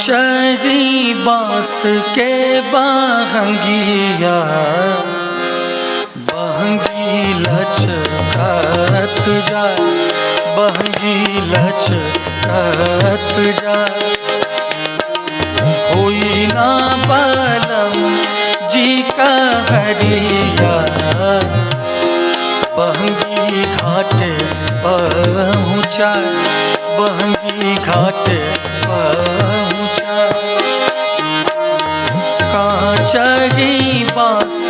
कांचरी बांस के बहंगिया बहंगी लचकत जाए, बहंगी लचकत जाए। होई ना बलम जी का हरिया बहंगी घाट पहुँचाए, बहंगी घाट पहुँचाए। कांचरी बांस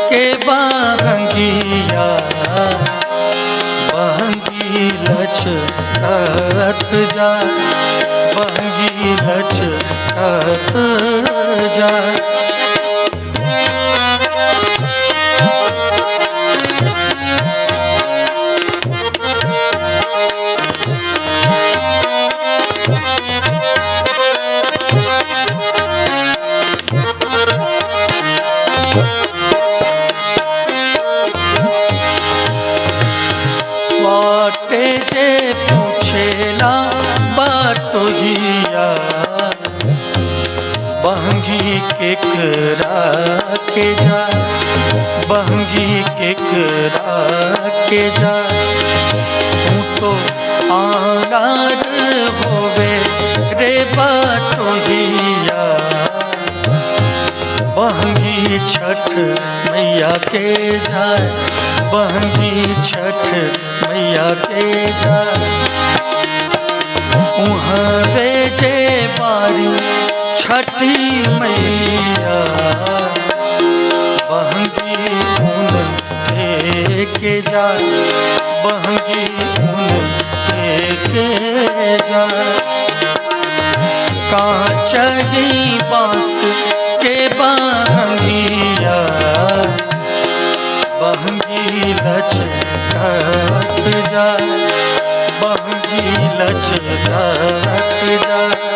के बहंगिया बहंगी लचकत जाए, बहंगी लचकत जाए। बाटे जे पूछेला बाटोहिया बहंगी केकरा के जाए, बहंगी केकरा के जाए। तू तो आनार होवे रे बाटोहिया बहंगी छठ मैया के जाए, बहंगी छठ मैया के जाए। उहवे जे बारी छठी मैया बहंगी उन के जाए, बहंगी उन के जाए। कांचरी बांस के बहंगिया बहंगी लचकत जाए, बहंगी लचकत जाए।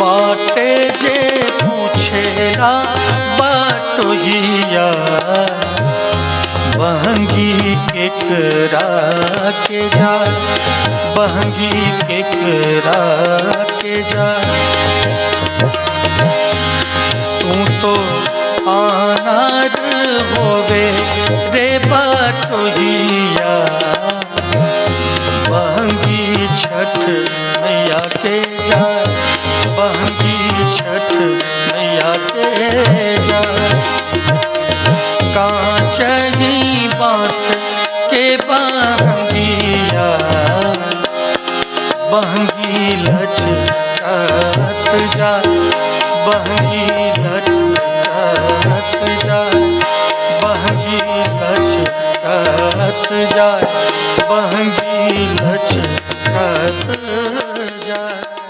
बाटे जे पूछेला बाटोहिया बहंगी केकरा के जाए, बहंगी केकरा के जाए। तू तो आनार होवे रे बाटोहिया बहंगी छठ मैया के जाए, बहंगी छठ मैया के जाए। कांचरी बांस के बहंगिया बहंगी लचकत जाए, बहंगी लचकत जाए, बहंगी लचकत जाए, बहंगी लचकत जाए।